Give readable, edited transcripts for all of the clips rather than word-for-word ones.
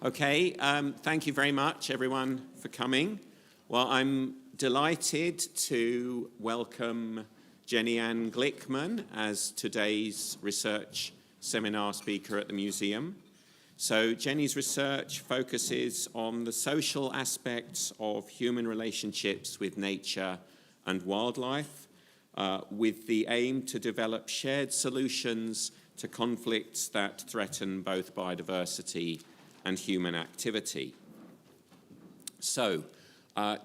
Okay, thank you very much, everyone, for coming. Well, I'm delighted to welcome Jenny-Ann Glikman as today's research seminar speaker at the museum. So Jenny's research focuses on the social aspects of human relationships with nature and wildlife, with the aim to develop shared solutions to conflicts that threaten both biodiversity and human activity. So,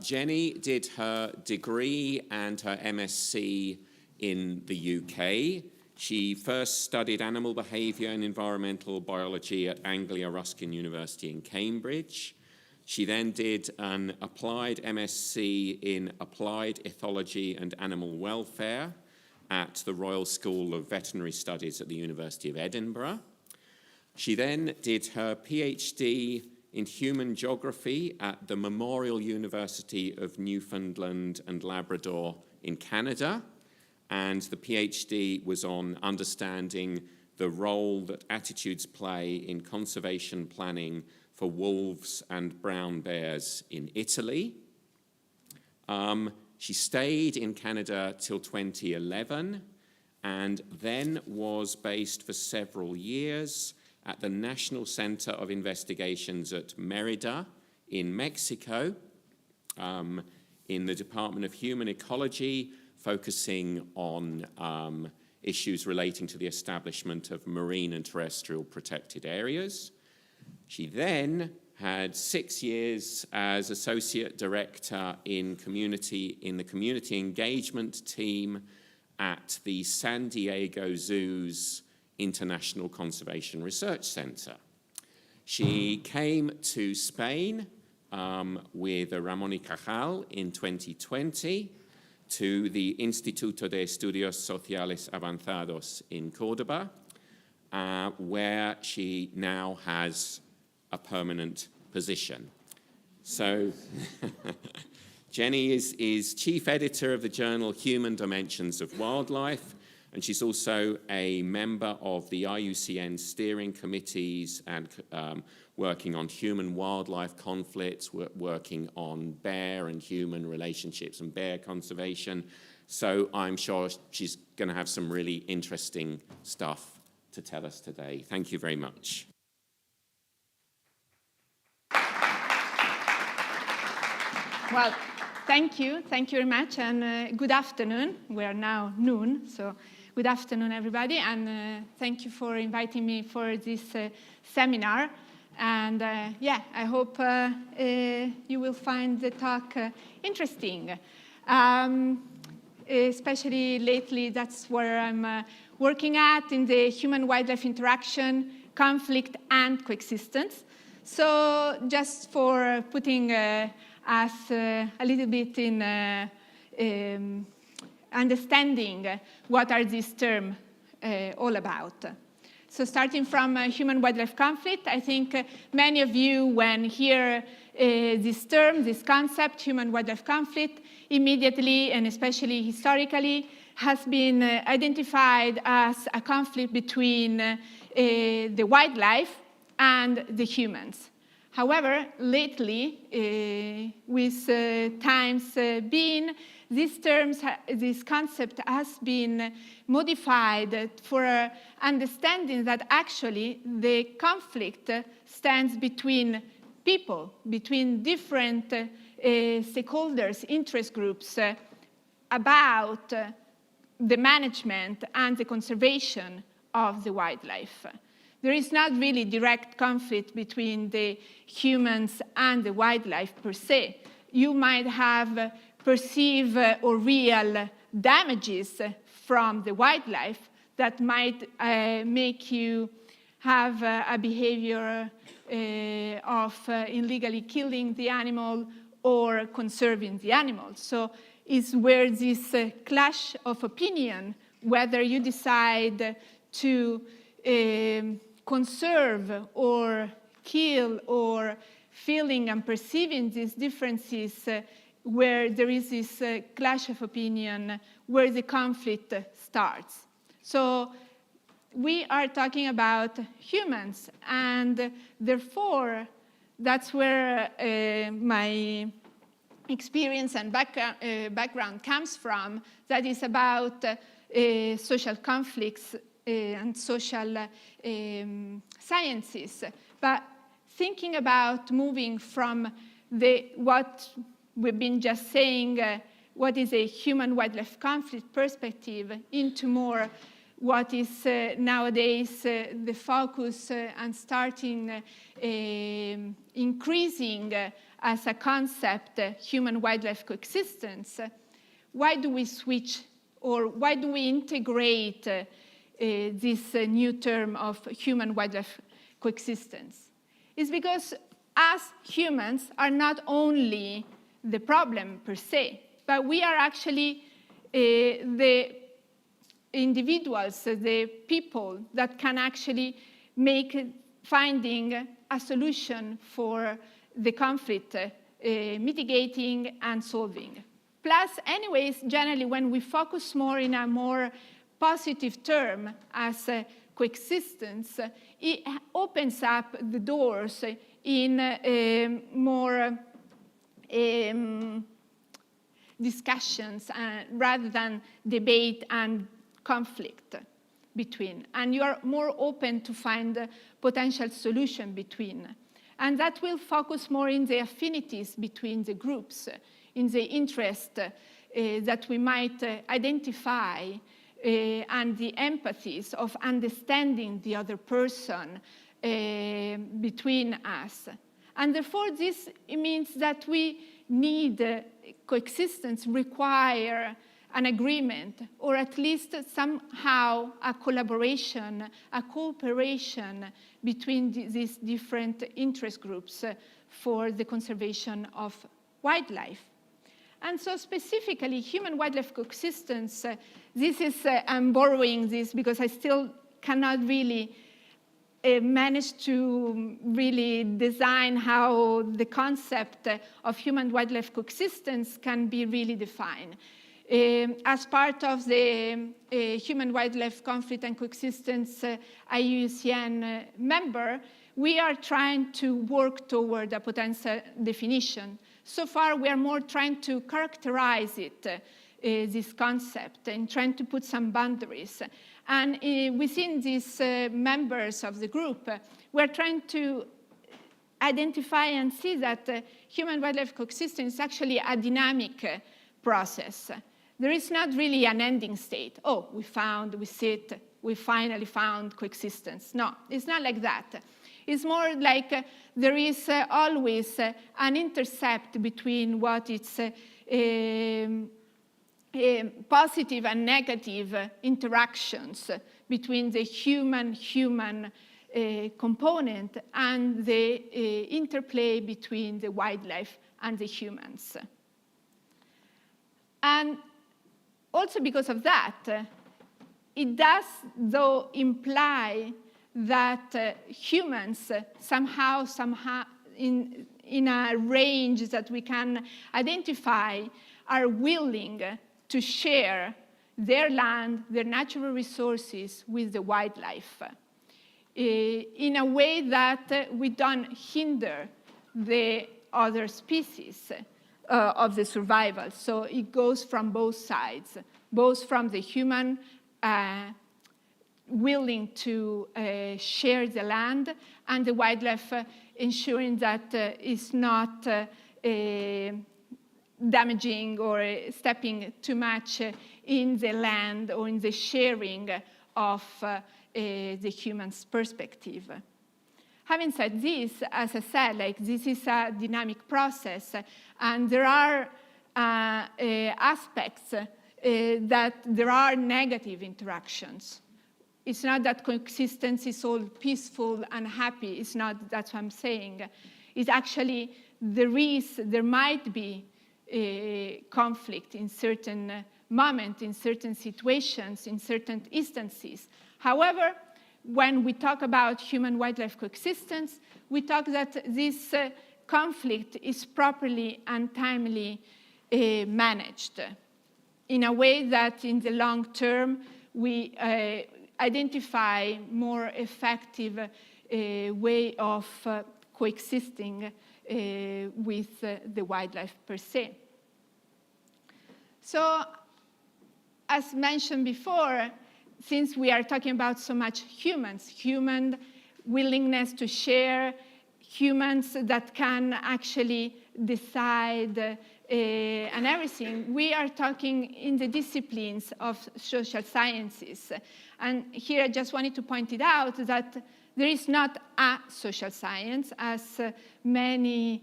Jenny did her degree and her MSc in the UK. She first studied animal behaviour and environmental biology at Anglia Ruskin University in Cambridge. She then did an applied MSc in applied ethology and animal welfare at the Royal School of Veterinary Studies at the University of Edinburgh. She then did her PhD in human geography at the Memorial University of Newfoundland and Labrador in Canada, and the PhD was on understanding the role that attitudes play in conservation planning for wolves and brown bears in Italy. She stayed in Canada till 2011 and then was based for several years at the National Center of Investigations at Mérida in Mexico, in the Department of Human Ecology, focusing on issues relating to the establishment of marine and terrestrial protected areas. She then had 6 years as Associate Director in the Community Engagement Team at the San Diego Zoo's International Conservation Research Center. She came to Spain with Ramón y Cajal in 2020 to the Instituto de Estudios Sociales Avanzados in Córdoba, where she now has a permanent position. So Jenny is chief editor of the journal Human Dimensions of Wildlife, and she's also a member of the IUCN steering committees and working on human-wildlife conflicts, working on bear and human relationships and bear conservation. So I'm sure she's going to have some really interesting stuff to tell us today. Thank you very much. Well, thank you very much, and good afternoon. We are now noon, so good afternoon, everybody, and thank you for inviting me for this seminar. And yeah, I hope you will find the talk interesting. Especially lately, that's where I'm working at in the human-wildlife interaction, conflict, and coexistence. So just for putting us a little bit in understanding what are these terms all about. So starting from human-wildlife conflict, I think many of you, when hear this term, this concept, human-wildlife conflict, immediately and especially historically has been identified as a conflict between the wildlife and the humans. However, lately, with times being, this concept has been modified for understanding that actually the conflict stands between people, between different stakeholders, interest groups, about the management and the conservation of the wildlife. There is not really direct conflict between the humans and the wildlife per se. You might have perceived or real damages from the wildlife that might make you have a behavior of illegally killing the animal or conserving the animal. So it's where this clash of opinion, whether you decide to conserve or kill or feeling and perceiving these differences, where there is this clash of opinion, where the conflict starts. So we are talking about humans, and therefore that's where my experience and background comes from. That is about social conflicts and social sciences. But thinking about moving from what we've been just saying, what is a human-wildlife conflict perspective, into more what is nowadays the focus and starting increasing as a concept, human-wildlife coexistence. Why do we switch, or why do we integrate this new term of human-wildlife coexistence? It's because us humans are not only the problem per se, but we are actually the individuals, the people that can actually make finding a solution for the conflict, mitigating and solving. Plus, anyways, generally, when we focus more in a more positive term as coexistence, it opens up the doors in more discussions rather than debate and conflict between. And you are more open to find a potential solution between. And that will focus more in the affinities between the groups, in the interest that we might identify, and the empathies of understanding the other person between us. And therefore, this means that we need coexistence, require an agreement, or at least somehow a collaboration, a cooperation between these different interest groups for the conservation of wildlife. And so specifically, human-wildlife coexistence, this is, I'm borrowing this because I still cannot really manage to really design how the concept of human-wildlife coexistence can be really defined. As part of the Human-Wildlife Conflict and Coexistence IUCN member, we are trying to work toward a potential definition. So far, we are more trying to characterize it, this concept, and trying to put some boundaries. And within these members of the group, we're trying to identify and see that human-wildlife coexistence is actually a dynamic process. There is not really an ending state. Oh, we finally found coexistence. No, it's not like that. It's more like there is always an intercept between what is positive and negative interactions between the human component and the interplay between the wildlife and the humans. And also because of that, it does, though, imply that humans somehow in a range that we can identify are willing to share their land, their natural resources with the wildlife in a way that we don't hinder the other species of the survival. So it goes from both sides, both from the human willing to share the land and the wildlife ensuring that it's not damaging or stepping too much in the land or in the sharing of the human's perspective. Having said this, as I said, this is a dynamic process, and there are aspects that there are negative interactions. It's not that coexistence is all peaceful and happy. It's not, that's what I'm saying. It's actually, there might be a conflict in certain moments, in certain situations, in certain instances. However, when we talk about human-wildlife coexistence, we talk that this conflict is properly and timely managed in a way that in the long term we identify more effective way of coexisting with the wildlife per se. So, as mentioned before, since we are talking about so much humans, human willingness to share, humans that can actually decide and everything, we are talking in the disciplines of social sciences. And here I just wanted to point it out that there is not a social science, as many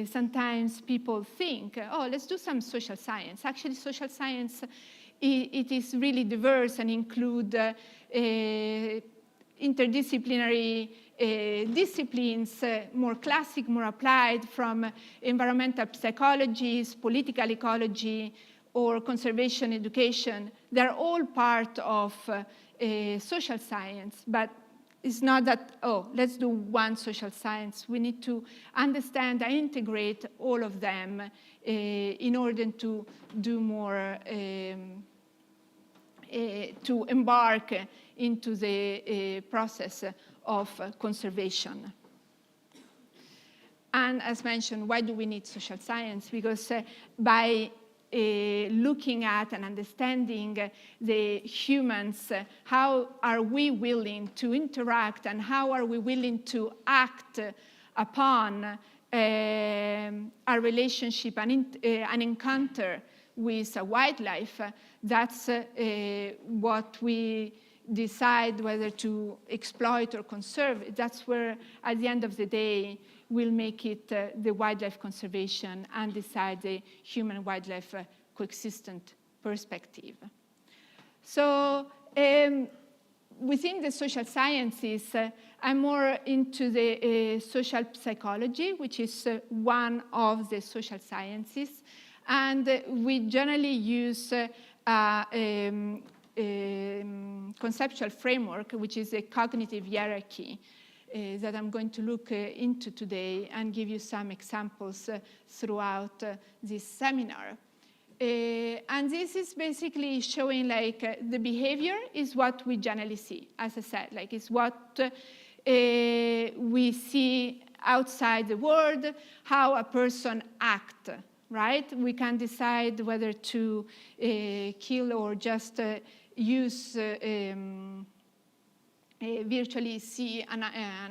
sometimes people think, oh, let's do some social science. Actually, social science, it is really diverse and include interdisciplinary disciplines, more classic, more applied, from environmental psychology, political ecology, or conservation education. They're all part of social science, but it's not that, oh, let's do one social science. We need to understand and integrate all of them in order to do more, to embark into the process of conservation. And as mentioned, why do we need social science? Because by looking at and understanding the humans, how are we willing to interact and how are we willing to act upon our relationship and an encounter with a wildlife, that's what we decide whether to exploit or conserve. That's where, at the end of the day, we'll make it the wildlife conservation and decide the human-wildlife coexistent perspective. So within the social sciences, I'm more into the social psychology, which is one of the social sciences. And we generally use conceptual framework, which is a cognitive hierarchy that I'm going to look into today and give you some examples throughout this seminar. And this is basically showing like the behavior is what we generally see, as I said, like it's what we see outside the world, how a person acts, right? We can decide whether to kill or just use virtually see an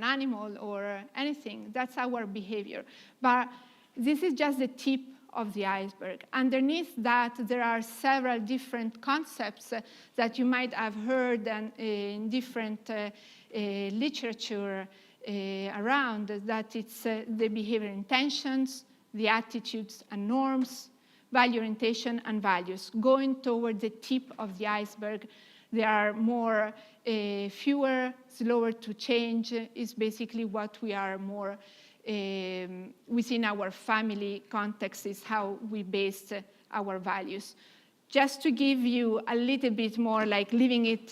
animal or anything. That's our behavior. But this is just the tip of the iceberg. Underneath that, there are several different concepts that you might have heard and in different literature around, that it's the behavior intentions, the attitudes and norms, value orientation and values. Going toward the tip of the iceberg, there are more, fewer, slower to change, is basically what we are more within our family context, is how we base our values. Just to give you a little bit more, like leaving it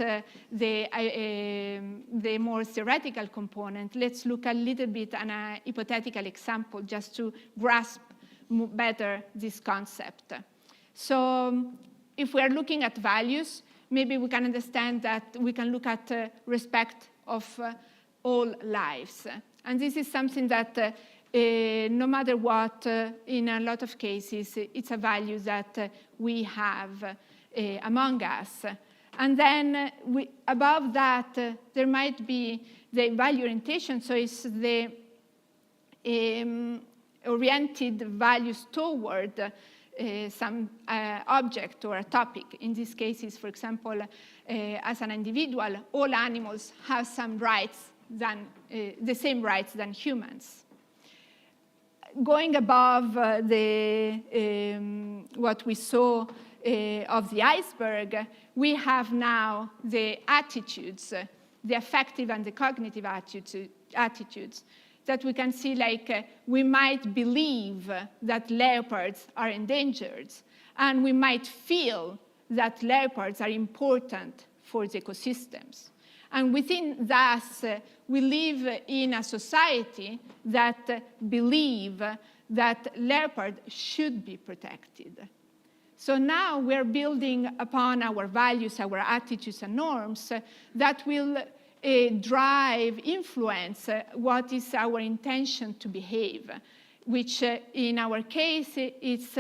the more theoretical component, let's look a little bit at a hypothetical example just to grasp better this concept. So if we are looking at values, maybe we can understand that we can look at respect of all lives. And this is something that no matter what, in a lot of cases, it's a value that we have among us. And then above that, there might be the value orientation, so it's the oriented values toward some object or a topic. In this case, is, for example, as an individual, all animals have some rights than the same rights than humans. Going above what we saw of the iceberg, we have now the attitudes, the affective and the cognitive attitudes that we can see, like we might believe that leopards are endangered, and we might feel that leopards are important for the ecosystems. And within that, we live in a society that believe that leopards should be protected. So now we're building upon our values, our attitudes and norms that will drive, influence what is our intention to behave, which in our case, it's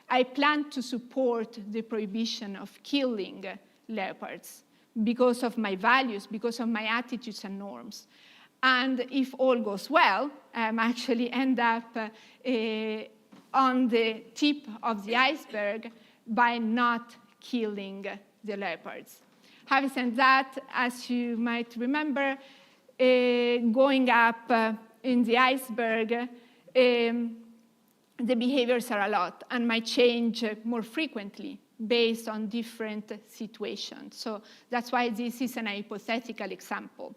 I plan to support the prohibition of killing leopards because of my values, because of my attitudes and norms. And if all goes well, actually end up on the tip of the iceberg by not killing the leopards. Having said that, as you might remember, going up in the iceberg, the behaviors are a lot and might change more frequently based on different situations. So that's why this is an hypothetical example.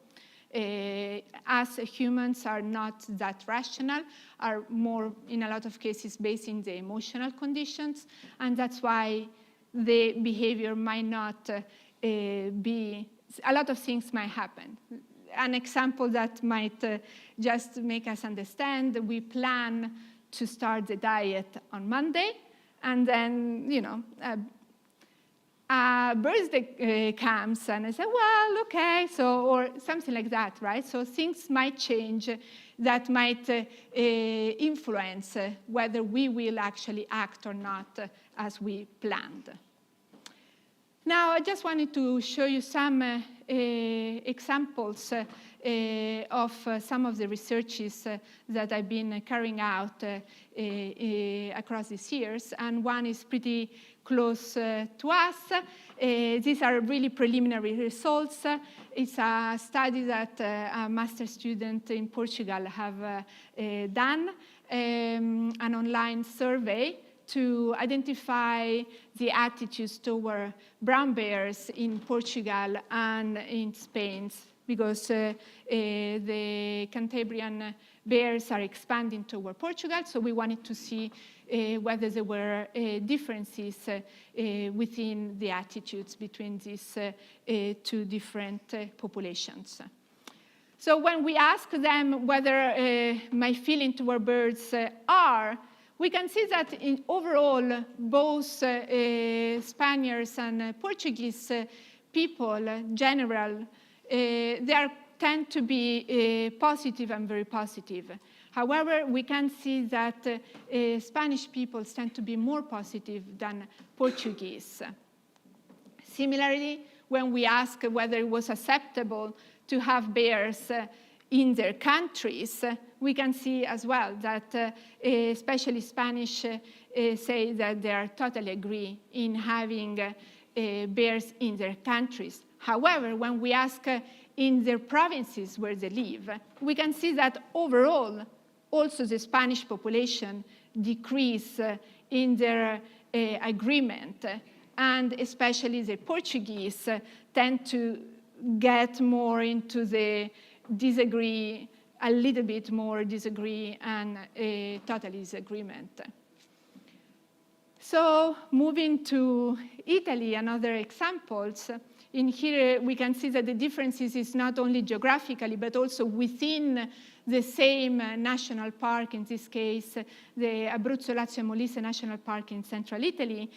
Us humans are not that rational, are more, in a lot of cases, based in the emotional conditions, and that's why the behavior might not be, a lot of things might happen. An example that might just make us understand, we plan to start the diet on Monday, and then, you know, a birthday comes, and I say, well, okay, so, or something like that, right? So things might change that might influence whether we will actually act or not as we planned. Now, I just wanted to show you some examples of some of the researches that I've been carrying out across these years, and one is pretty close to us. These are really preliminary results. It's a study that a master's student in Portugal have done, an online survey to identify the attitudes toward brown bears in Portugal and in Spain, because the Cantabrian bears are expanding toward Portugal, so we wanted to see whether there were differences within the attitudes between these two different populations. So when we ask them whether my feeling toward birds are, we can see that in overall, both Spaniards and Portuguese people, general, they tend to be positive and very positive. However, we can see that Spanish people tend to be more positive than Portuguese. Similarly, when we ask whether it was acceptable to have bears in their countries, we can see as well that especially Spanish say that they are totally agree in having bears in their countries. However, when we ask in their provinces where they live, we can see that overall, also the Spanish population decrease in their agreement, and especially the Portuguese tend to get more into the disagree, a little bit more disagree and total disagreement. So moving to Italy and other examples, in here we can see that the differences is not only geographically, but also within the same national park, in this case, the Abruzzo, Lazio, and Molise National Park in central Italy,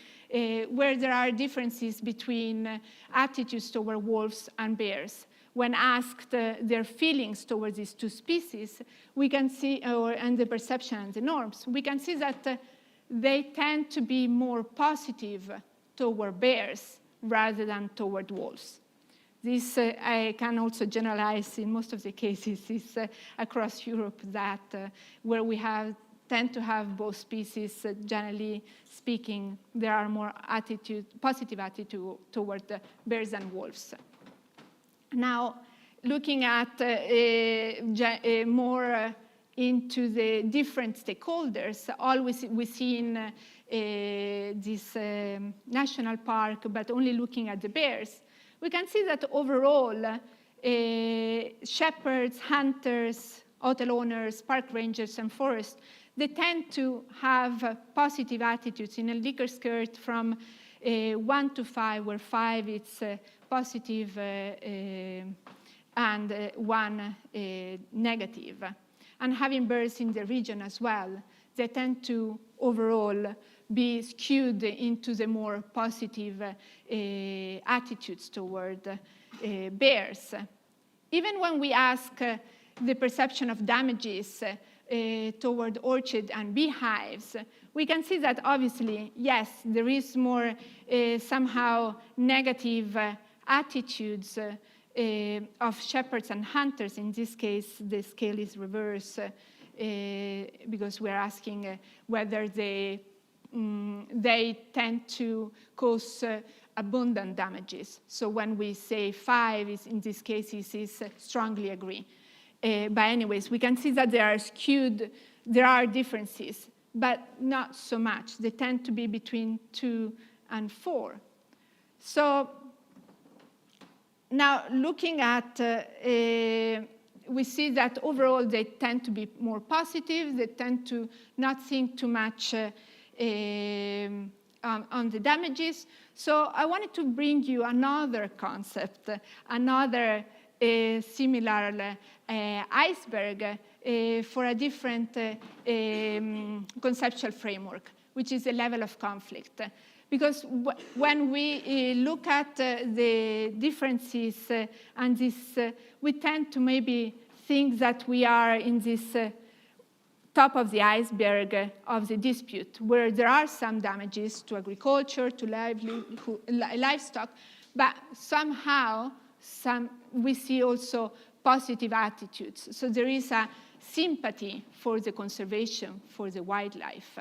where there are differences between attitudes toward wolves and bears. When asked their feelings towards these two species, we can see, and the perception and the norms, we can see that they tend to be more positive toward bears rather than toward wolves. This I can also generalize in most of the cases is across Europe that where we tend to have both species, generally speaking, there are more positive attitude toward bears and wolves. Now, looking at more into the different stakeholders, always within this national park, but only looking at the bears, we can see that overall, shepherds, hunters, hotel owners, park rangers, and forests, they tend to have positive attitudes in a Likert scale from 1 to 5, where 5 it's positive and 1 negative. And having birds in the region as well, they tend to overall be skewed into the more positive attitudes toward bears. even when we ask the perception of damages toward orchid and beehives, we can see that obviously, yes, there is more somehow negative attitudes of shepherds and hunters. In this case, the scale is reversed because we're asking whether they tend to cause abundant damages. So when we say 5, in this case, is strongly agree. But anyways, we can see that they are skewed. There are differences, but not so much. They tend to be between 2 and 4. So now looking at, we see that overall they tend to be more positive. They tend to not think too much on the damages. So I wanted to bring you another concept, another similar iceberg for a different conceptual framework, which is the level of conflict. Because when we look at the differences and this, we tend to maybe think that we are in this top of the iceberg of the dispute, where there are some damages to agriculture, to livestock, but somehow we see also positive attitudes. So there is a sympathy for the conservation, for the wildlife.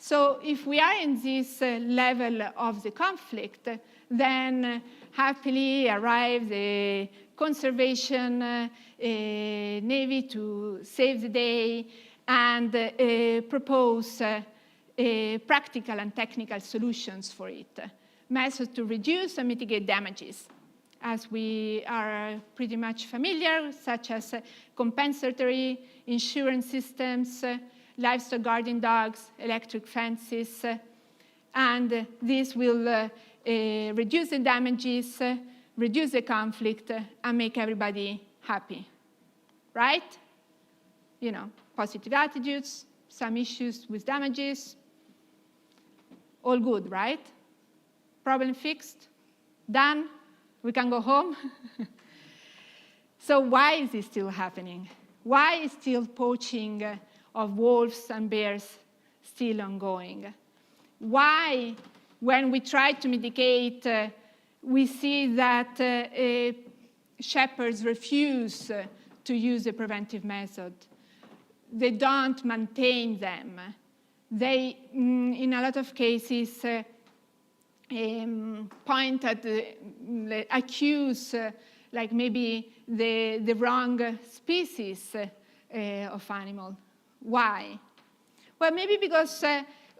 So if we are in this level of the conflict, then happily arrive the conservation navy to save the day and propose practical and technical solutions for it. Methods to reduce and mitigate damages, as we are pretty much familiar, such as compensatory insurance systems, livestock guarding dogs, electric fences, and this will reduce the damages, reduce the conflict, and make everybody happy, right? You know, positive attitudes, some issues with damages, all good, right? Problem fixed, done, we can go home. So why is this still happening? Why is still poaching of wolves and bears still ongoing? Why, when we try to mitigate, we see that shepherds refuse to use a preventive method? They don't maintain them. They, in a lot of cases, point at, accuse, like maybe the wrong species of animal. Why? Well, maybe because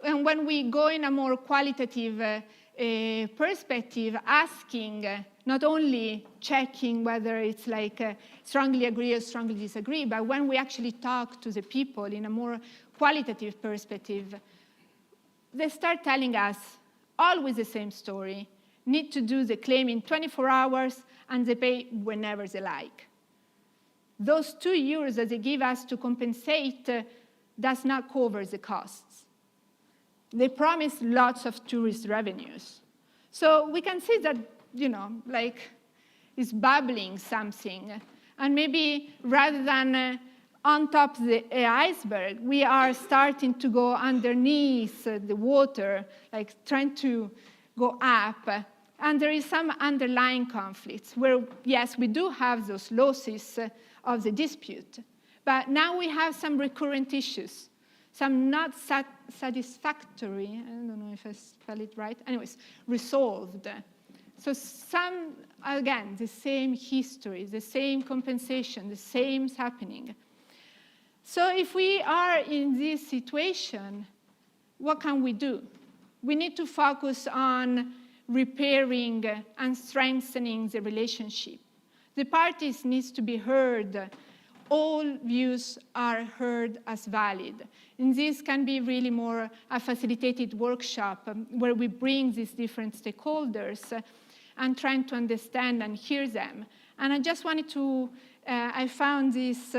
when we go in a more qualitative perspective, asking, not only checking whether it's like strongly agree or strongly disagree, but when we actually talk to the people in a more qualitative perspective, they start telling us always the same story, need to do the claim in 24 hours, and they pay whenever they like. Those €2 that they give us to compensate does not cover the costs. They promise lots of tourist revenues. So we can see that, you know, like it's bubbling something. And maybe rather than on top of the iceberg, we are starting to go underneath the water, like trying to go up. And there is some underlying conflicts where, yes, we do have those losses of the dispute, but now we have some recurrent issues, some not satisfactory, I don't know if I spell it right, anyways, resolved. So some, again, the same history, the same compensation, the same happening. So if we are in this situation, what can we do? We need to focus on repairing and strengthening the relationship. The parties need to be heard. All views are heard as valid. And this can be really more a facilitated workshop where we bring these different stakeholders and trying to understand and hear them. And I just wanted to, I found this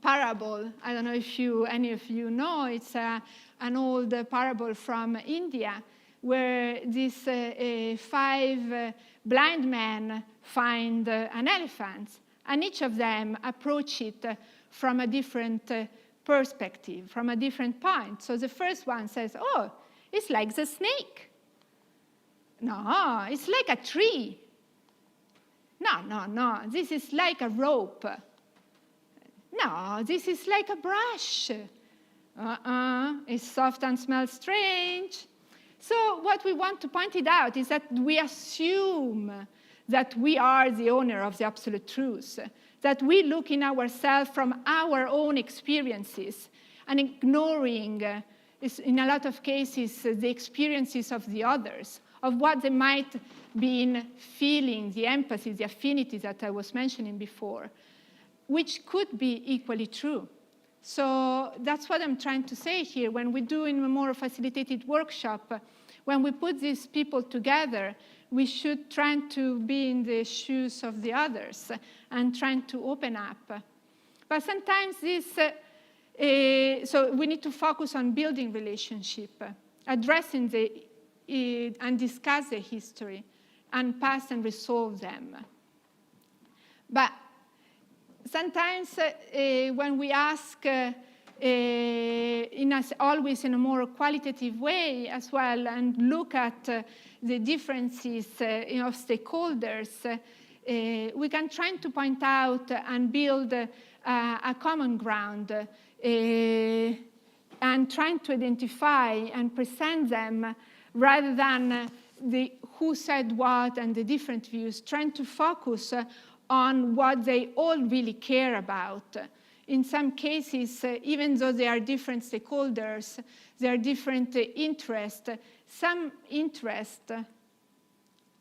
parable. I don't know if any of you know. It's an old parable from India, where these 5 blind men find an elephant, and each of them approach it from a different perspective, from a different point. So the first one says, oh, it's like the snake. No, it's like a tree. No, this is like a rope. No, this is like a brush. It's soft and smells strange. So what we want to point it out is that we assume that we are the owner of the absolute truth, that we look in ourselves from our own experiences and ignoring, in a lot of cases, the experiences of the others, of what they might be feeling, the empathy, the affinity that I was mentioning before, which could be equally true. So that's what I'm trying to say here. When we do in a more facilitated workshop, when we put these people together, we should try to be in the shoes of the others and trying to open up. But sometimes this, so we need to focus on building relationship, addressing and discuss the history, and pass and resolve them. But sometimes when we ask, always in a more qualitative way as well, and look at the differences of stakeholders, we can try to point out and build a common ground and trying to identify and present them rather than the who said what and the different views, trying to focus on what they all really care about. In some cases, even though they are different stakeholders, there are different interests. Some interest, do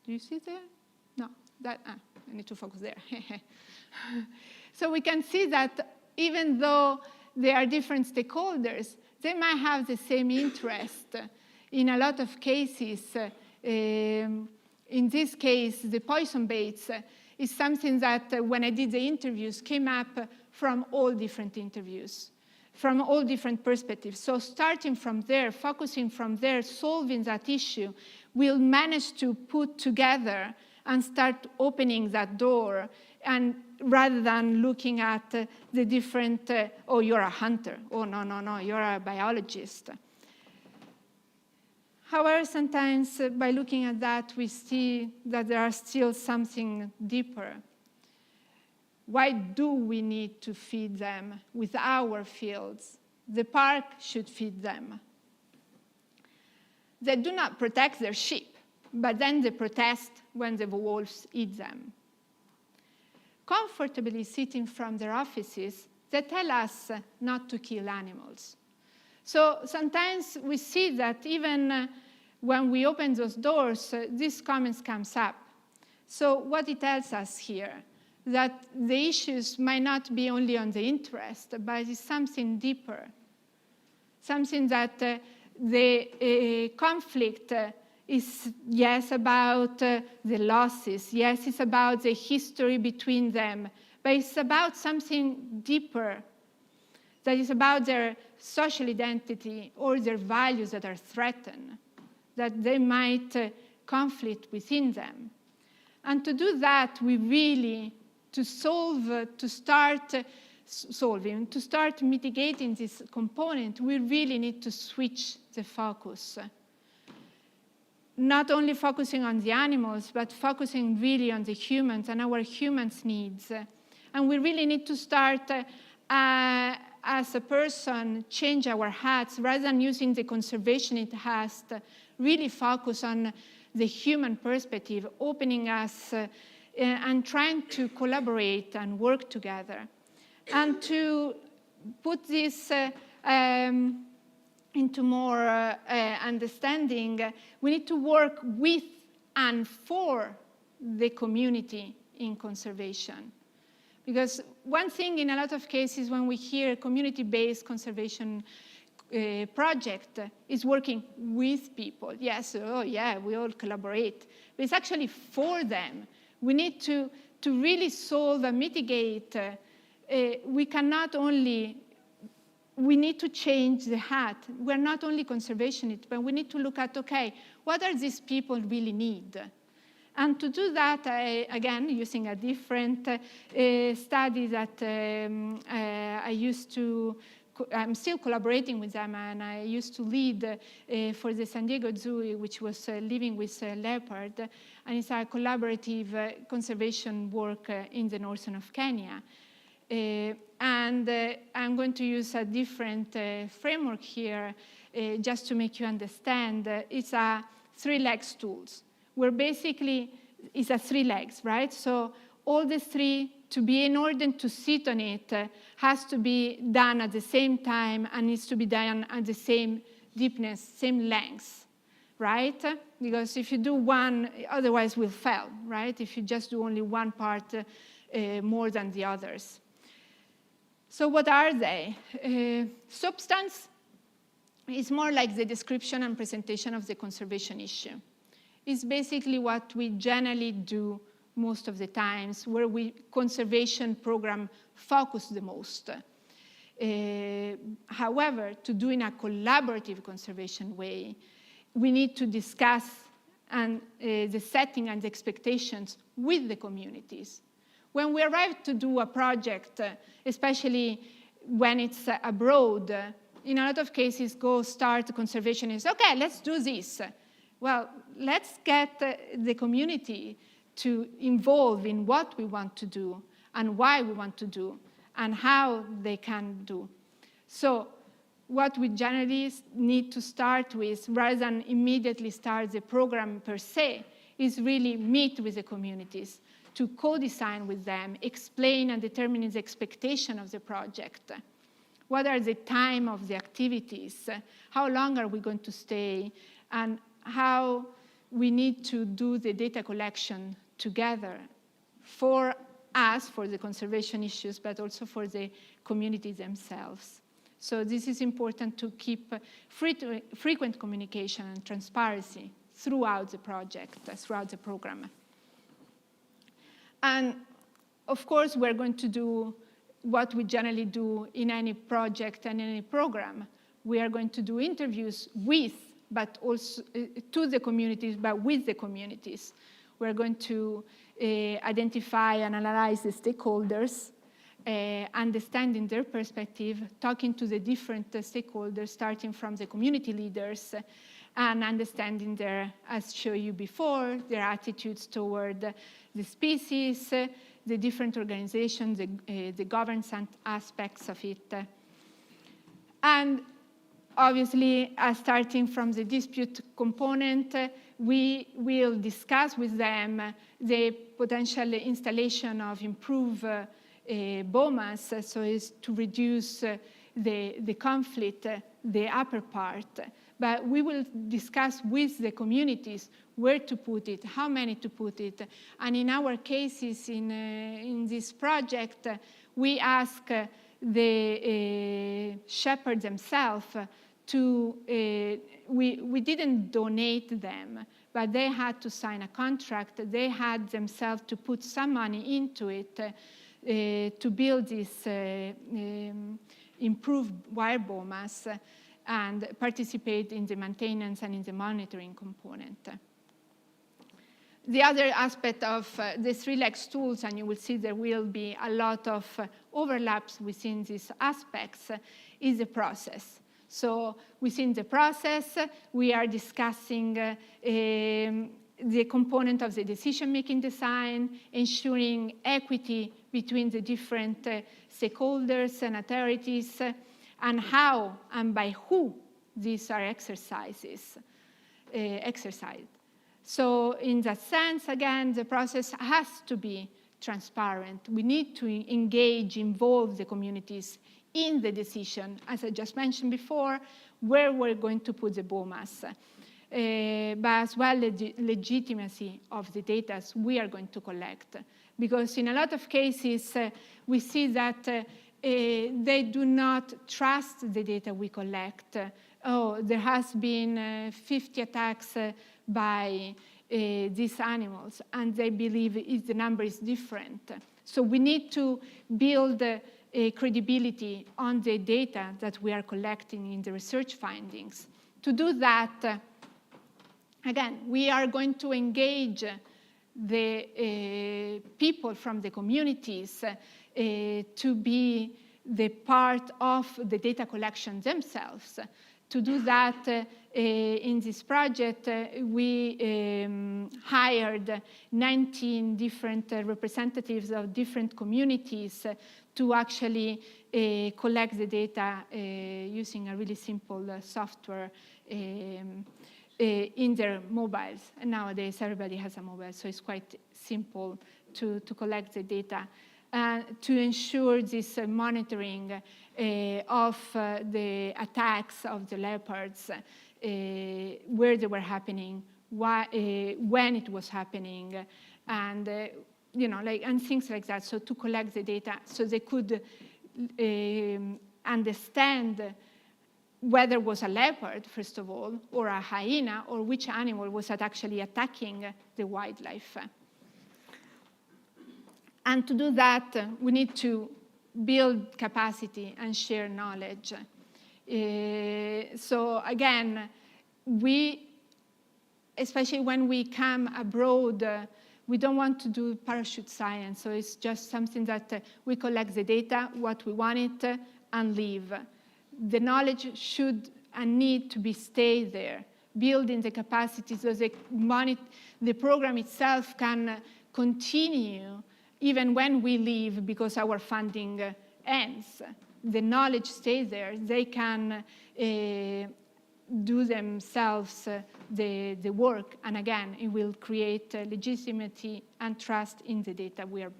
you see there? No, I need to focus there. So we can see that even though they are different stakeholders, they might have the same interest. In a lot of cases, in this case, the poison baits is something that when I did the interviews came up from all different interviews, from all different perspectives. So starting from there, focusing from there, solving that issue, we'll manage to put together and start opening that door, and rather than looking at the different, oh, you're a hunter. Oh, no, you're a biologist. However, sometimes by looking at that, we see that there are still something deeper. Why do we need to feed them with our fields? The park should feed them. They do not protect their sheep, but then they protest when the wolves eat them. Comfortably sitting from their offices, they tell us not to kill animals. So sometimes we see that even when we open those doors, these comments comes up. So what it tells us here, that the issues might not be only on the interest, but it's something deeper, something that the conflict is, yes, about the losses, yes, it's about the history between them, but it's about something deeper, that is about their social identity or their values that are threatened, that they might conflict within them. And to do that, we really, to start mitigating this component, we really need to switch the focus. Not only focusing on the animals, but focusing really on the humans and our humans' needs. And we really need to start, as a person, change our hats, rather than using the conservationist hat, really focus on the human perspective, opening us and trying to collaborate and work together. And to put this into more understanding, we need to work with and for the community in conservation. Because one thing in a lot of cases when we hear community-based conservation project is working with people. Yes, oh yeah, we all collaborate. But it's actually for them. We need to really solve and mitigate. We cannot only we need to change the hat. We're not only conservationists, but we need to look at, okay, what are these people really need? And to do that, again, using a different study that I'm still collaborating with them, and I used to lead for the San Diego Zoo, which was living with leopard, and it's a collaborative conservation work in the northern of Kenya. And I'm going to use a different framework here just to make you understand. It's a 3-leg stools, where basically it's a 3 legs, right? So all the 3, to be in order to sit on it, has to be done at the same time and needs to be done at the same deepness, same length, right? Because if you do one, otherwise we'll fail, right? If you just do only one part more than the others. So what are they? Substance is more like the description and presentation of the conservation issue. It's basically what we generally do most of the times, where conservation program focus the most. However, to do in a collaborative conservation way, we need to discuss the setting and the expectations with the communities. When we arrive to do a project, especially when it's abroad, in a lot of cases, go start conservationists, okay, let's do this. Well, let's get the community to involve in what we want to do and why we want to do and how they can do. So what we generally need to start with, rather than immediately start the program per se, is really meet with the communities, to co-design with them, explain and determine the expectation of the project. What are the time of the activities? How long are we going to stay? And how we need to do the data collection together for us, for the conservation issues, but also for the communities themselves. So this is important to keep frequent communication and transparency throughout the project, throughout the program. And of course, we're going to do what we generally do in any project and any program. We are going to do interviews with, but also to the communities, but with the communities. We're going to identify and analyze the stakeholders, understanding their perspective, talking to the different stakeholders, starting from the community leaders, and understanding their, as shown you before, their attitudes toward the species, the different organizations, the governance aspects of it. And obviously, starting from the dispute component, we will discuss with them the potential installation of improved bomas, so as to reduce the conflict, the upper part. But we will discuss with the communities where to put it, how many to put it. And in our cases, in this project, we ask the shepherds themselves to, we didn't donate them, but they had to sign a contract. They had themselves to put some money into it to build this improved wire bomas and participate in the maintenance and in the monitoring component. The other aspect of the 3-leg stools, and you will see there will be a lot of overlaps within these aspects, is the process. So within the process, we are discussing the component of the decision-making design, ensuring equity between the different stakeholders and authorities, and how and by who these are exercised. So in that sense, again, the process has to be transparent. We need to engage, involve the communities in the decision, as I just mentioned before, where we're going to put the bomas, but as well the legitimacy of the data we are going to collect. Because in a lot of cases, we see that they do not trust the data we collect. Oh, there has been 50 attacks by these animals, and they believe the number is different. So we need to build credibility on the data that we are collecting in the research findings. To do that, again, we are going to engage the people from the communities to be the part of the data collection themselves. To do that, in this project, we hired 19 different representatives of different communities to actually collect the data using a really simple software in their mobiles. And nowadays, everybody has a mobile, so it's quite simple to collect the data. To ensure this monitoring of the attacks of the leopards, where they were happening, why, when it was happening, and and things like that. So to collect the data, so they could understand whether it was a leopard, first of all, or a hyena, or which animal was actually attacking the wildlife. And to do that, we need to build capacity and share knowledge. So again, especially when we come abroad, we don't want to do parachute science. So it's just something that we collect the data, what we want it, and leave. The knowledge should and need to be stay there, building the capacity so the program itself can continue even when we leave, because our funding ends. The knowledge stays there. They can do themselves the work. And again, it will create legitimacy and trust in the data we are.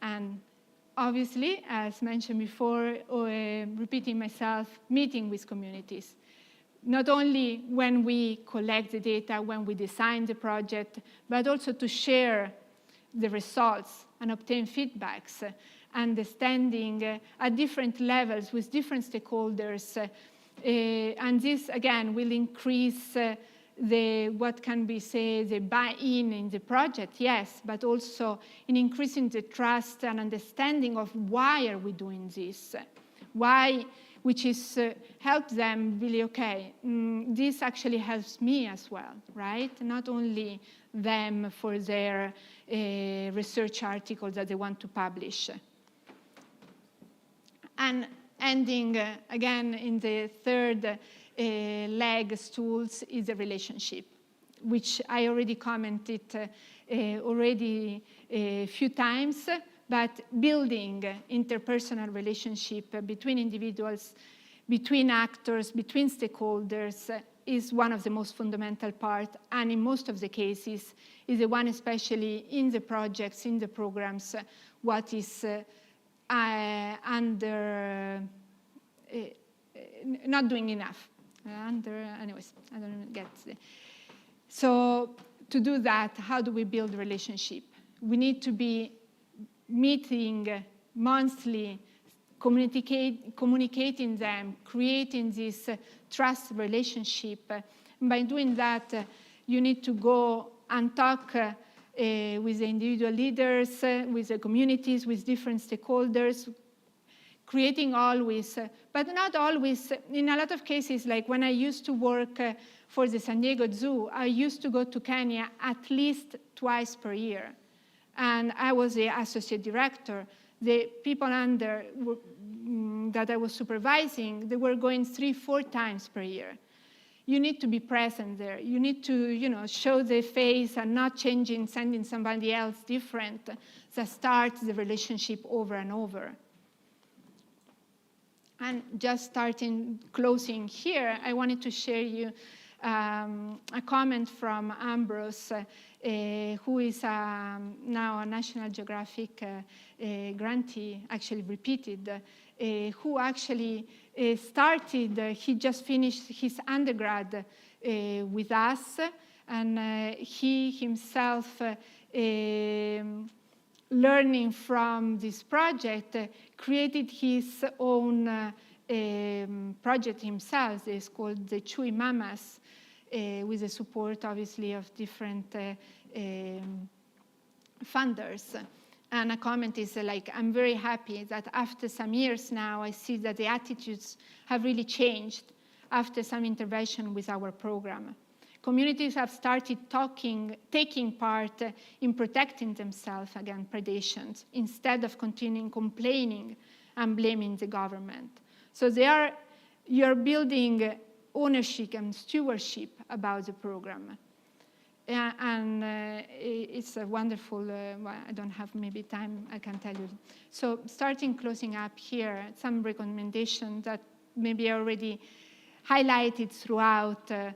And obviously, as mentioned before, repeating myself, meeting with communities. Not only when we collect the data, when we design the project, but also to share the results and obtain feedbacks, understanding at different levels with different stakeholders. And this, again, will increase what can be said, the buy-in in the project, yes, but also in increasing the trust and understanding of why are we doing this, which is help them really, okay, this actually helps me as well, right? Not only them for their research article that they want to publish. And ending, again, in the third leg stools is the relationship, which I already commented already a few times, but building interpersonal relationship between individuals, between actors, between stakeholders is one of the most fundamental parts, and in most of the cases is the one, especially in the projects, in the programs, what is not doing enough. Anyways, I don't even get it. So to do that, how do we build a relationship? We need to be meeting monthly, communicating them, creating this trust relationship. And by doing that, you need to go and talk with the individual leaders, with the communities, with different stakeholders, creating always, but not always. In a lot of cases, like when I used to work for the San Diego Zoo, I used to go to Kenya at least twice per year. And I was the associate director. The people under that I was supervising, they were going 3-4 times per year. You need to be present there. You need to, show the face and not changing, sending somebody else different that starts the relationship over and over. And just closing here, I wanted to share you a comment from Ambrose, who is now a National Geographic grantee, actually repeated, who actually started, he just finished his undergrad with us, and he himself, learning from this project, created his own project himself. It's called the Chui Mamas, with the support, obviously, of different funders. And a comment is like, I'm very happy that after some years now, I see that the attitudes have really changed after some intervention with our program. Communities have started taking part in protecting themselves against predations instead of continuing complaining and blaming the government. So you're building ownership and stewardship about the program. And it's a wonderful, well, I don't have maybe time, I can tell you. So closing up here, some recommendations that maybe are already highlighted throughout the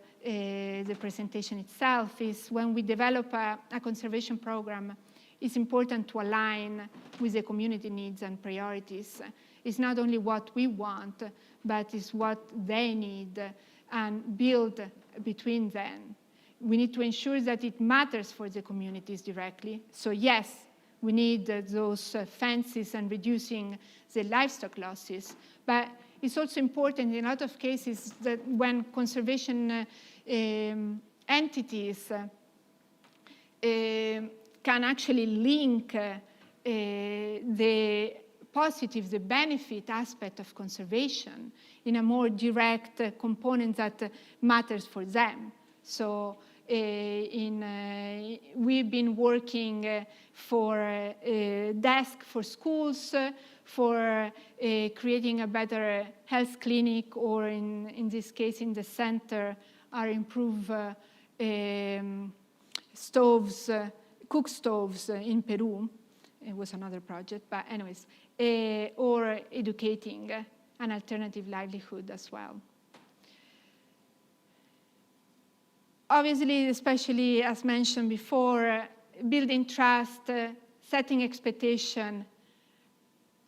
presentation itself is when we develop a conservation program, it's important to align with the community needs and priorities. It's not only what we want, but it's what they need and build between them. We need to ensure that it matters for the communities directly. So yes, we need those fences and reducing the livestock losses. But it's also important in a lot of cases that when conservation entities can actually link the positive, the benefit aspect of conservation in a more direct component that matters for them. So we've been working for a desk for schools, for creating a better health clinic, or in this case, in the center, our improved stoves, cook stoves in Peru. It was another project, but anyways, or educating an alternative livelihood as well. Obviously, especially as mentioned before, building trust, setting expectation,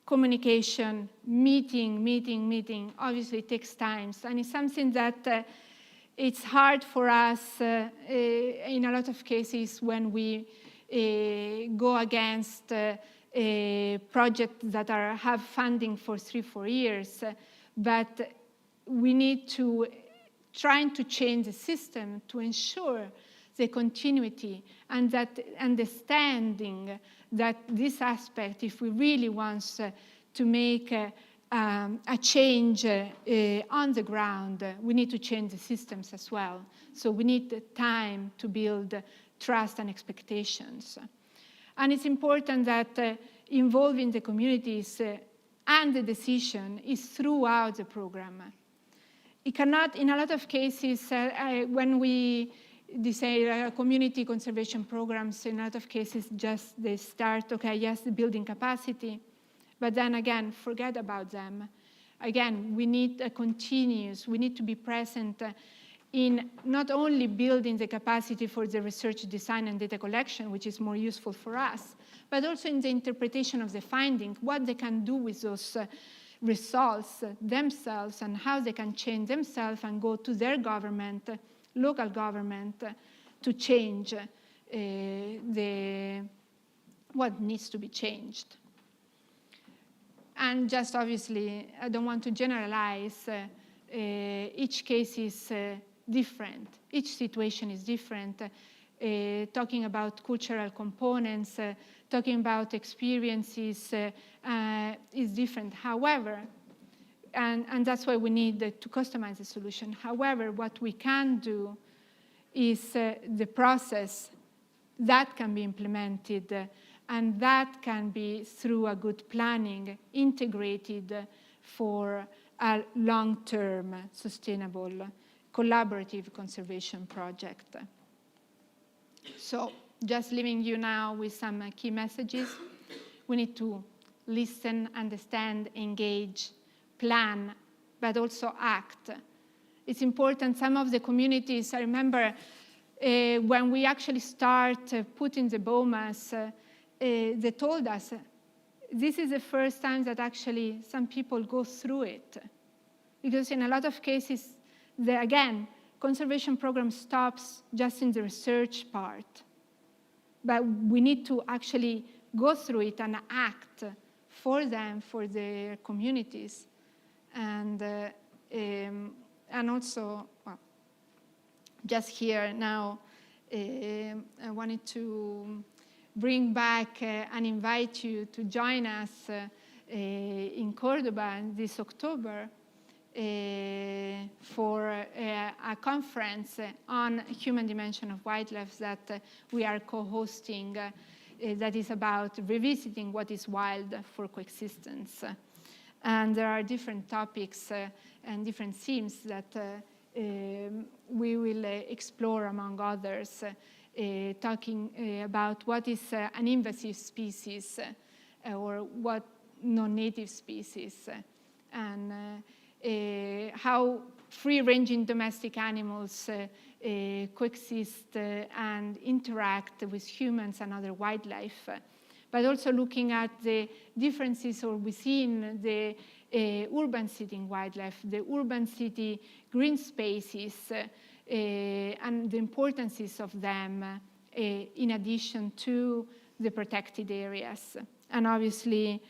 communication, meeting, obviously takes time. And it's something that it's hard for us in a lot of cases when we go against projects that have funding for 3-4 years. But we need to trying to change the system to ensure the continuity and that understanding that this aspect, if we really want to make a change on the ground, we need to change the systems as well. So we need time to build trust and expectations. And it's important that involving the communities and the decision is throughout the program. It cannot, in a lot of cases, when we say community conservation programs, in a lot of cases, just they start, okay, yes, the building capacity, but then again, forget about them. Again, we need a continuous, we need to be present in not only building the capacity for the research, design, and data collection, which is more useful for us, but also in the interpretation of the findings, what they can do with those results themselves and how they can change themselves and go to their government, local government, to change what needs to be changed. And just obviously, I don't want to generalize. Each case is different. Each situation is different. Talking about cultural components, talking about experiences is different. However, and that's why we need to customize the solution. However, what we can do is the process that can be implemented, and that can be through a good planning, integrated for a long-term, sustainable, collaborative conservation project. So just leaving you now with some key messages. We need to listen, understand, engage, plan, but also act. It's important. Some of the communities, I remember when we actually start putting the biomass, they told us, this is the first time that actually some people go through it. Because in a lot of cases, again, conservation program stops just in the research part. But we need to actually go through it and act for them, for their communities. And also, well, just here now, I wanted to bring back and invite you to join us in Cordoba this October for a conference on human dimension of wildlife that we are co-hosting that is about revisiting what is wild for coexistence. And there are different topics and different themes that we will explore, among others, talking about what is an invasive species or what non-native species, and how free-ranging domestic animals coexist and interact with humans and other wildlife, but also looking at the differences or within the urban city wildlife, the urban city green spaces, and the importances of them in addition to the protected areas. And obviously,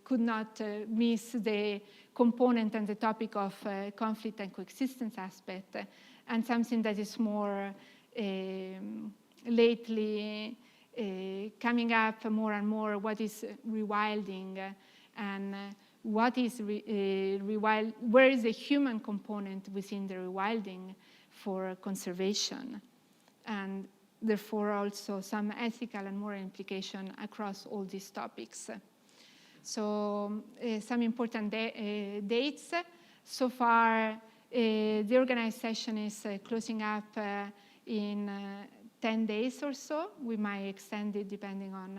could not miss the component and the topic of conflict and coexistence aspect, and something that is more lately coming up more and more, what is rewilding and what is where is the human component within the rewilding for conservation, and therefore also some ethical and moral implication across all these topics. So some important dates. So far, the organized session is closing up in 10 days or so. We might extend it depending on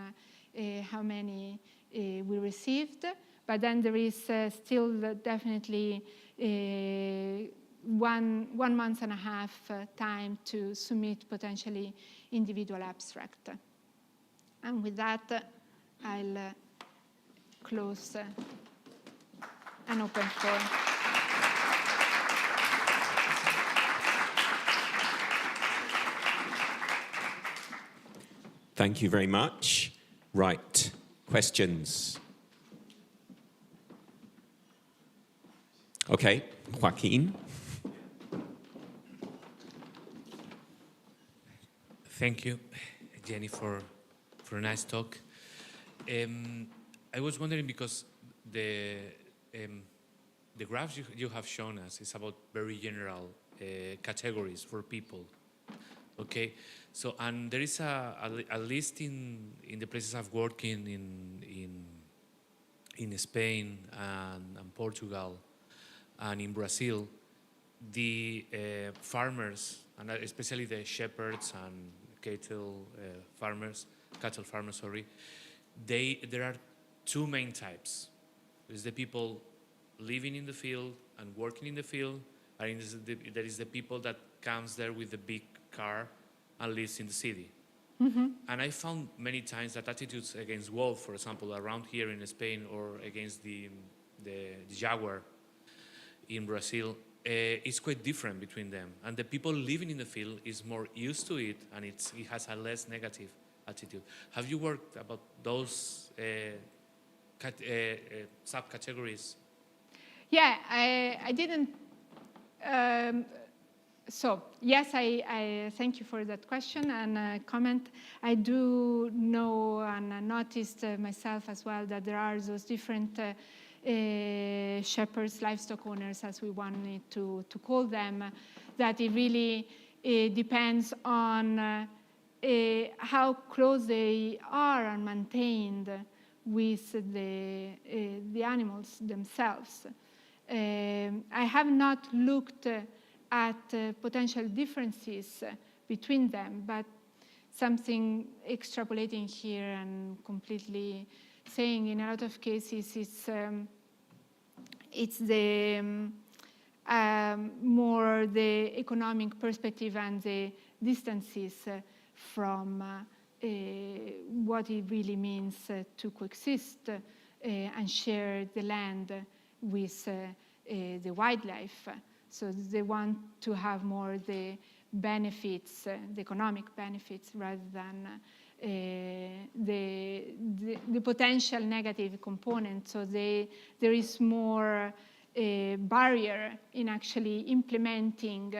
how many we received. But then there is still definitely 1 month and a half time to submit potentially individual abstract. And with that, I'll close and open floor. Thank you very much. Right, questions? Okay, Joaquin. Thank you, Jenny, for a nice talk. I was wondering, because the graphs you have shown us is about very general categories for people. Okay, so and there is at least in the places I've worked in Spain and Portugal and in Brazil, the farmers, and especially the shepherds and cattle farmers, there are two main types. There's the people living in the field and working in the field, and there is the people that comes there with the big car and lives in the city. Mm-hmm. And I found many times that attitudes against wolf, for example, around here in Spain, or against the jaguar in Brazil, is quite different between them. And the people living in the field is more used to it, and it has a less negative attitude. Have you worked about those subcategories? Yeah, I didn't. So yes, I thank you for that question and comment. I do know and noticed myself as well that there are those different shepherds, livestock owners, as we wanted to call them, that it really depends on how close they are and maintained with the animals themselves. I have not looked at potential differences between them, but something extrapolating here and completely saying in a lot of cases it's the more the economic perspective and the distances from what it really means to coexist and share the land with the wildlife. So they want to have more the benefits, the economic benefits, rather than the potential negative component. So there is more barrier in actually implementing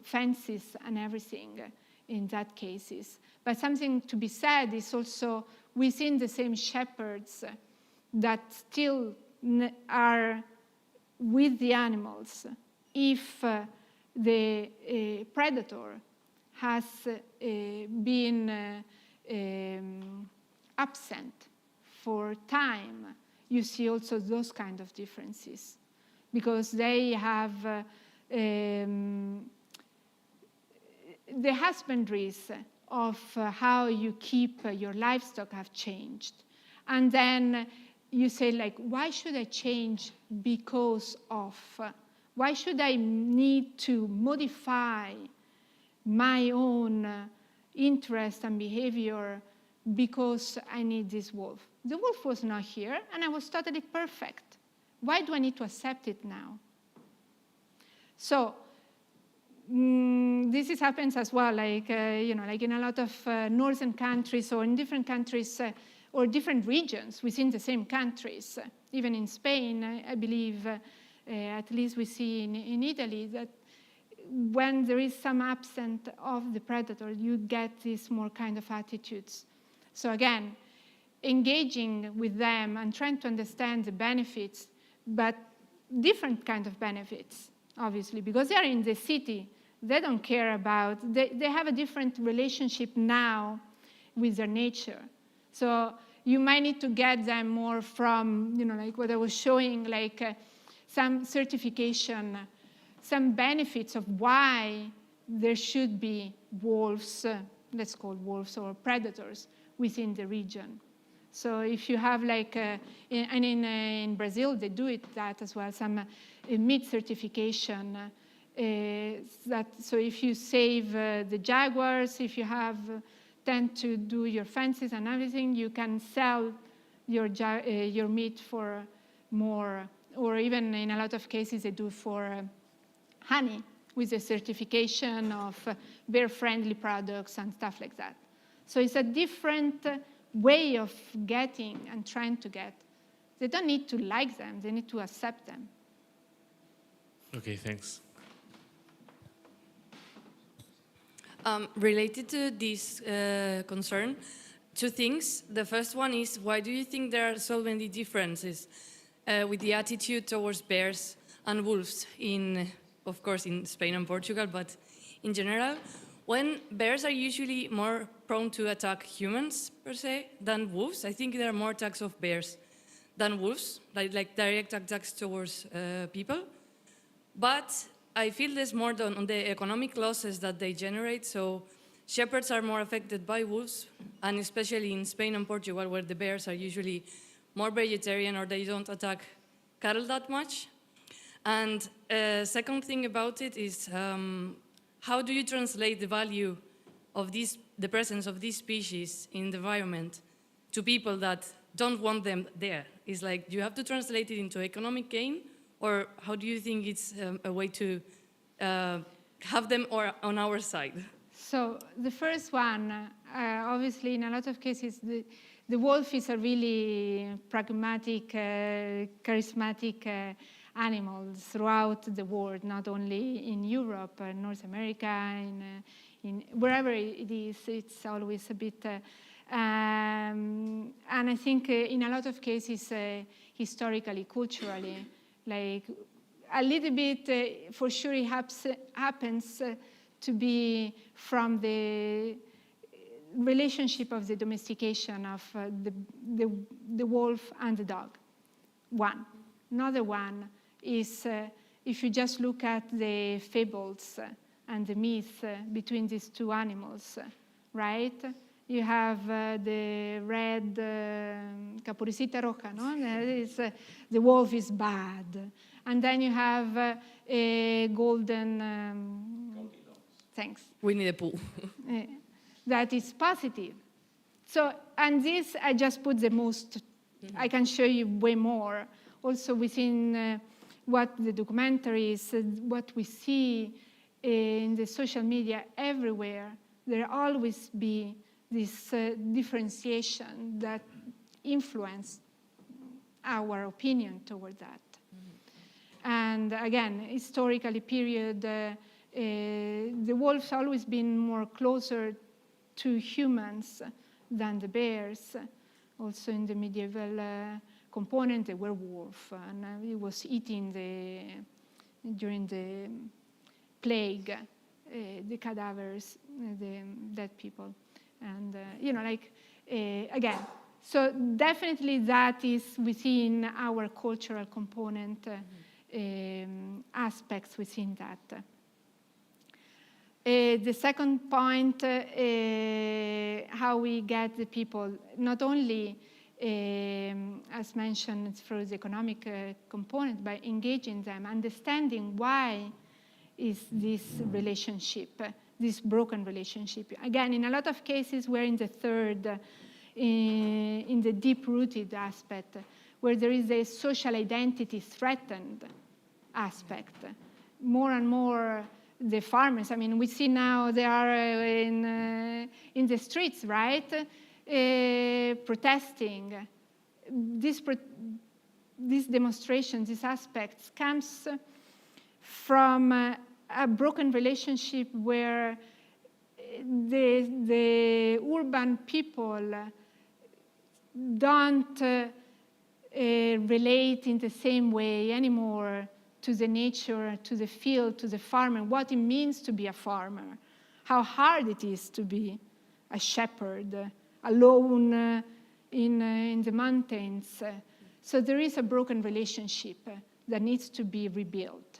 fences and everything in that cases. But something to be said is also within the same shepherds that still are with the animals. If the predator has been absent for time, you see also those kind of differences, because they have the husbandries of how you keep your livestock have changed. And then you say, like, why should I change because of? Why should I need to modify my own interest and behavior because I need this wolf? The wolf was not here, and I was totally perfect. Why do I need to accept it now? So this happens as well, like like in a lot of northern countries, or in different countries or different regions within the same countries. Even in Spain, I believe, at least we see in Italy, that when there is some absence of the predator, you get these more kind of attitudes. So again, engaging with them and trying to understand the benefits, but different kind of benefits, obviously, because they are in the city. They don't care about, they have a different relationship now with their nature. So you might need to get them more from, like what I was showing, like some certification, some benefits of why there should be wolves, let's call wolves, or predators within the region. So if you have like, and in Brazil, they do that as well, some meat certification. So if you save the jaguars, if you tend to do your fences and everything, you can sell your meat for more, or even in a lot of cases they do for honey with a certification of bear-friendly products and stuff like that. So it's a different way of getting and trying to get. They don't need to like them, they need to accept them. Okay, thanks. Related to this concern, two things. The first one is, why do you think there are so many differences with the attitude towards bears and wolves of course, in Spain and Portugal, but in general, when bears are usually more prone to attack humans, per se, than wolves? I think there are more attacks of bears than wolves, like direct attacks towards people. But I feel there's more on the economic losses that they generate. So shepherds are more affected by wolves, and especially in Spain and Portugal, where the bears are usually more vegetarian or they don't attack cattle that much. And second thing about it is, how do you translate the value of the presence of these species in the environment to people that don't want them there? It's like, do you have to translate it into economic gain, or how do you think it's a way to have them on our side? So the first one, obviously in a lot of cases, the wolf is a really pragmatic, charismatic animal throughout the world, not only in Europe, North America, in wherever it is, it's always a bit, and I think in a lot of cases, historically, culturally, like a little bit, for sure it happens to be from the relationship of the domestication of the wolf and the dog, one. Another one is if you just look at the fables and the myth between these two animals, right? You have the red Caperucita Roja, no? The wolf is bad. And then you have a golden, thanks. Winnie the Pooh. That is positive. So, and this, I just put the most, I can show you way more. Also within what the documentaries, what we see in the social media everywhere, there always be this differentiation that influence our opinion toward that. And again, historically period, the wolves always been more closer to humans than the bears. Also in the medieval component, they were wolf, and it was eating during the plague, the cadavers, the dead people. And, again, so definitely that is within our cultural component aspects within that. The second point, how we get the people, not only, as mentioned, through the economic component, by engaging them, understanding why is this relationship, this broken relationship. Again, in a lot of cases, we're in the third, in the deep-rooted aspect, where there is a social identity threatened aspect. More and more, the farmers, I mean, we see now they are in the streets, right? Protesting. These demonstrations, these aspects, comes from a broken relationship where the urban people don't relate in the same way anymore to the nature, to the field, to the farmer, what it means to be a farmer, how hard it is to be a shepherd, alone in the mountains. So there is a broken relationship that needs to be rebuilt.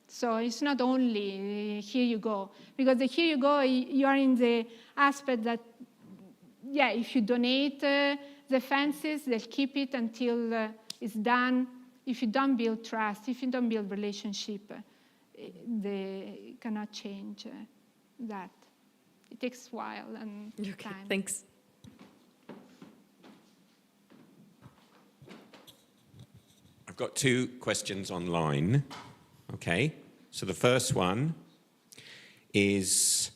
So it's not only here you go, because the here you go, you are in the aspect that, yeah, if you donate the fences, they'll keep it until it's done. If you don't build trust, if you don't build relationship, they cannot change that. It takes a while and time. Thanks. I've got two questions online. Okay, so the first one is,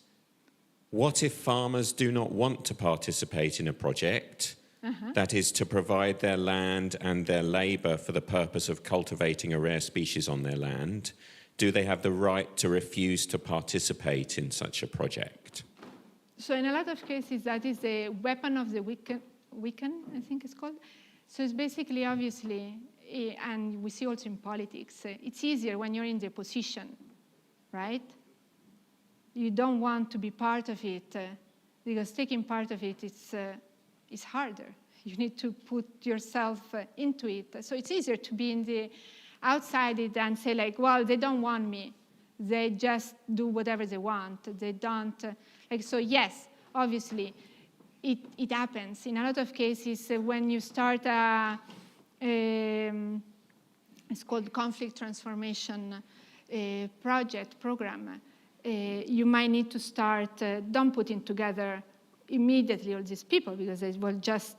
what if farmers do not want to participate in a project that is to provide their land and their labor for the purpose of cultivating a rare species on their land? Do they have the right to refuse to participate in such a project? So in a lot of cases, that is the weapon of the weaken, I think it's called. So it's basically, obviously, and we see also in politics, it's easier when you're in the opposition, right? You don't want to be part of it because taking part of it is harder. You need to put yourself into it. So it's easier to be in the outside it and say like, well, they don't want me. They just do whatever they want. They don't, so yes, obviously, it happens. In a lot of cases, when you start it's called conflict transformation program, you might need to start, don't put in together immediately all these people because they will just,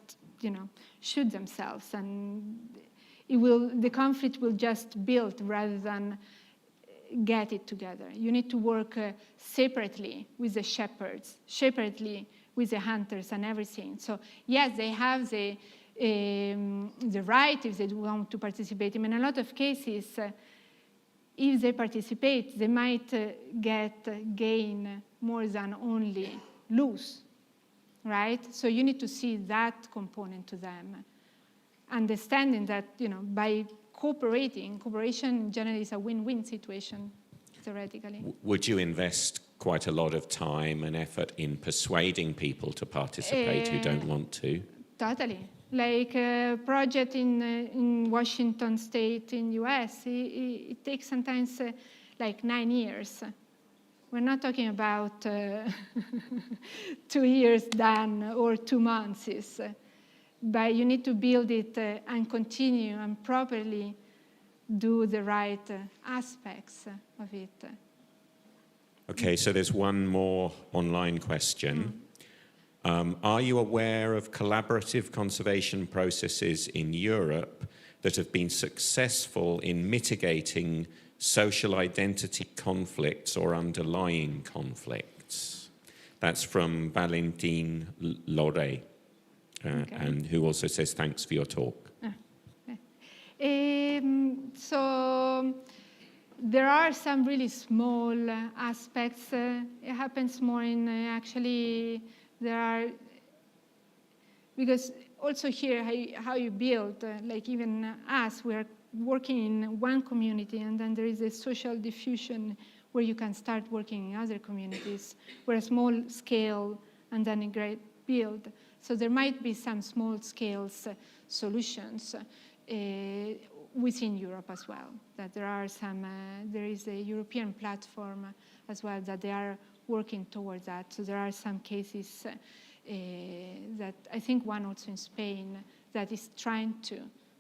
shoot themselves, and the conflict will just build rather than get it together. You need to work separately with the shepherds, separately with the hunters and everything. So yes, they have the right if they want to participate. In a lot of cases, if they participate, they might gain more than only lose, right? So you need to see that component to them, understanding that by cooperation generally is a win-win situation, theoretically. Would you invest quite a lot of time and effort in persuading people to participate who don't want to? Totally. Like a project in Washington State in US, it takes sometimes like 9 years. We're not talking about 2 years done or 2 months. But you need to build it and continue and properly do the right aspects of it. Okay, so there's one more online question. Are you aware of collaborative conservation processes in Europe that have been successful in mitigating social identity conflicts or underlying conflicts? That's from Valentine Lore, and who also says, thanks for your talk. So, there are some really small aspects. It happens more in actually, there are, because also here, how you build, like even us, we're working in one community, and then there is a social diffusion where you can start working in other communities, where a small scale and then a great build. So there might be some small scales solutions within Europe as well, that there are some, there is a European platform as well that they are working towards that. So there are some cases that I think one also in Spain that is trying to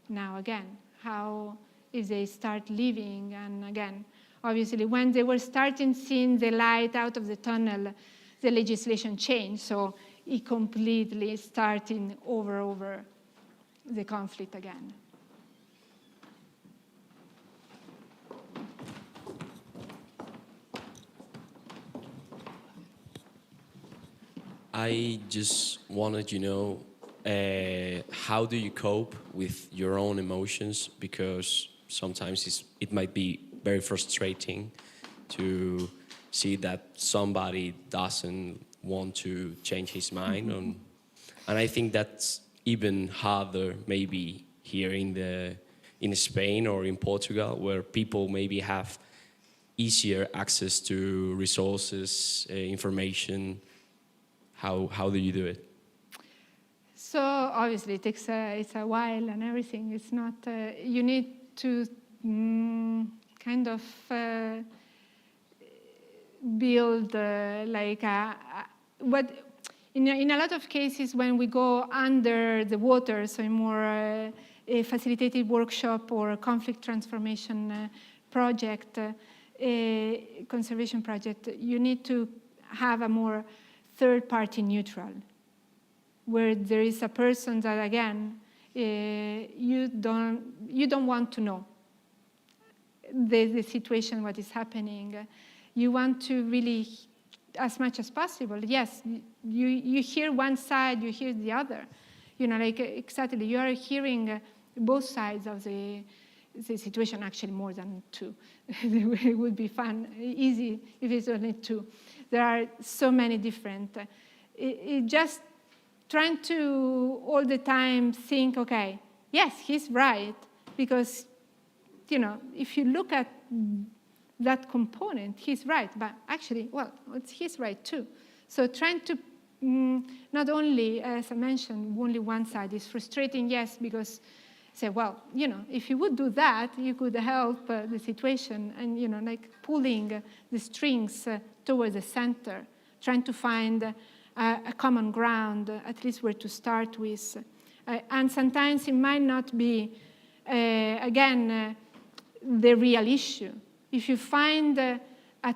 now again, how if they start living, and again, obviously when they were starting seeing the light out of the tunnel, the legislation changed, so it completely starting over the conflict again. I just wanted to know, how do you cope with your own emotions? Because sometimes it might be very frustrating to see that somebody doesn't want to change his mind. And I think that's even harder maybe here in Spain or in Portugal, where people maybe have easier access to resources, information. How do you do it? So obviously it takes it's a while and everything. It's not, you need to kind of build like what in a lot of cases when we go under the water, so in more a facilitated workshop or a conflict transformation project, a conservation project, you need to have a more third-party neutral, where there is a person that again you don't want to know the situation, what is happening. You want to really, as much as possible. Yes, you hear one side, you hear the other. You know, like exactly, you are hearing both sides of the situation. Actually, more than two. It would be fun, easy if it's only two. There are so many different. It just trying to all the time think, okay, yes, he's right, because, you know, if you look at that component, he's right, but actually, well, he's right too. So trying to not only, as I mentioned, only one side is frustrating, yes, because say, well, you know, if you would do that, you could help the situation, and, you know, like pulling the strings towards the center, trying to find a common ground, at least where to start with. And sometimes it might not be, again, the real issue. If you find a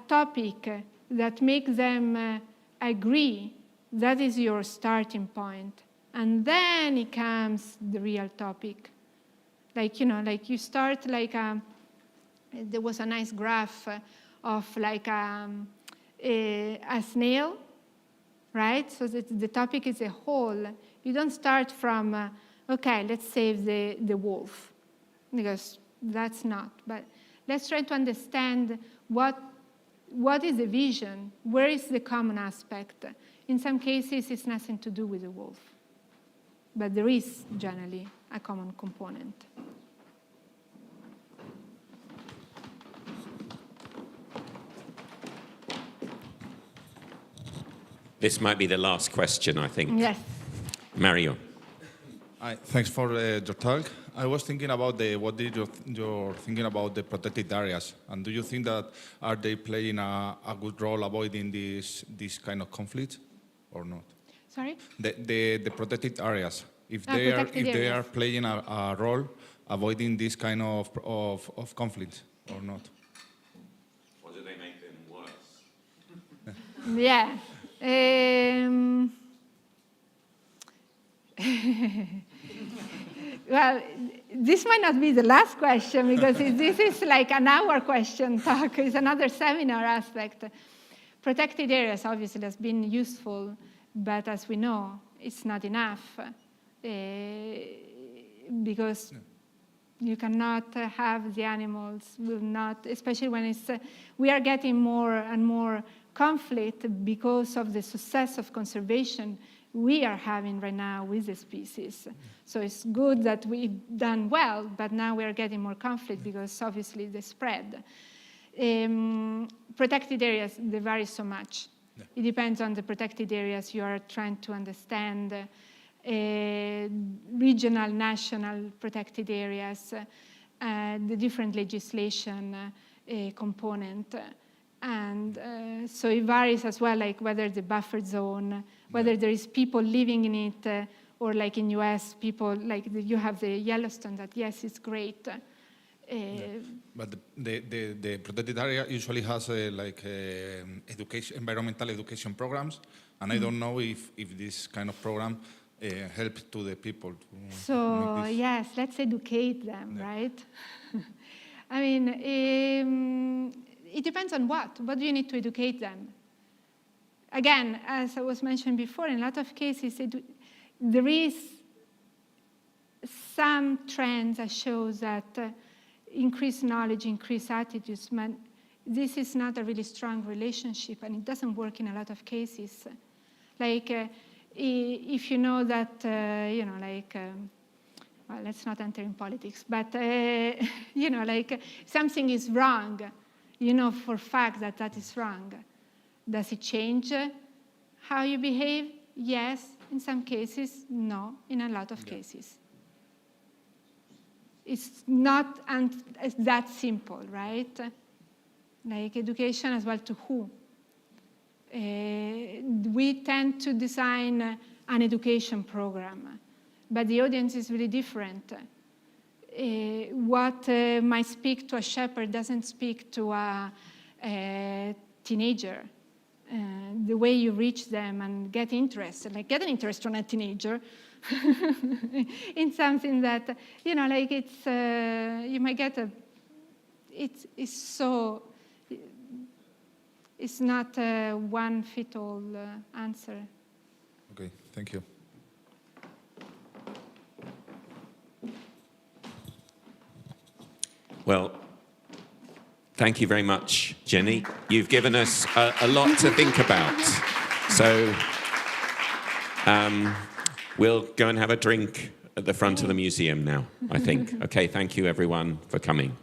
topic that makes them agree, that is your starting point. And then it comes the real topic. Like, you know, like you start like, there was a nice graph of like a snail, right? So the topic is a whole. You don't start from, okay, let's save the wolf, because that's not. But let's try to understand what is the vision, where is the common aspect. In some cases, it's nothing to do with the wolf, but there is generally a common component. This might be the last question, I think. Yes. Mario. Hi, thanks for your talk. I was thinking about what did you're thinking about the protected areas, and do you think that are they playing a good role avoiding this kind of conflict, or not? Sorry? The protected areas, if Protected they are areas. playing a role avoiding this kind of conflict, or not? Or do they make them worse? Yeah. Well, this might not be the last question, because this is like an hour question talk. It's another seminar aspect. Protected areas obviously has been useful, but as we know, it's not enough, because You cannot have the animals, will not, especially when it's, we are getting more and more conflict because of the success of conservation we are having right now with the species. So it's good that we've done well, but now we are getting more conflict because obviously the spread. Protected areas, they vary so much. Yeah. It depends on the protected areas you are trying to understand. Regional, national protected areas, the different legislation component. And so it varies as well, like whether the buffer zone, whether there is people living in it, or like in US, people, like you have the Yellowstone that, yes, it's great. But the protected area usually has environmental education programs, and I don't know if this kind of program help to the people. So yes, let's educate them, right? I mean, it depends on what. What do you need to educate them? Again, as I was mentioned before, in a lot of cases, there is some trends that shows that increased knowledge, increased attitudes, this is not a really strong relationship, and it doesn't work in a lot of cases. Like, if you know that, well, let's not enter in politics, but, something is wrong, you know for a fact that that is wrong. Does it change how you behave? Yes. In some cases, no. In a lot of cases. It's not that simple, right? Like education as well to who? We tend to design an education program, but the audience is really different. What might speak to a shepherd doesn't speak to a teenager. The way you reach them and get interested, like get an interest on a teenager in something that, it's, you might get it's not a one-fit-all answer. Okay, thank you. Well, thank you very much, Jenny. You've given us a lot to think about. So we'll go and have a drink at the front of the museum now, I think. Okay, thank you everyone for coming.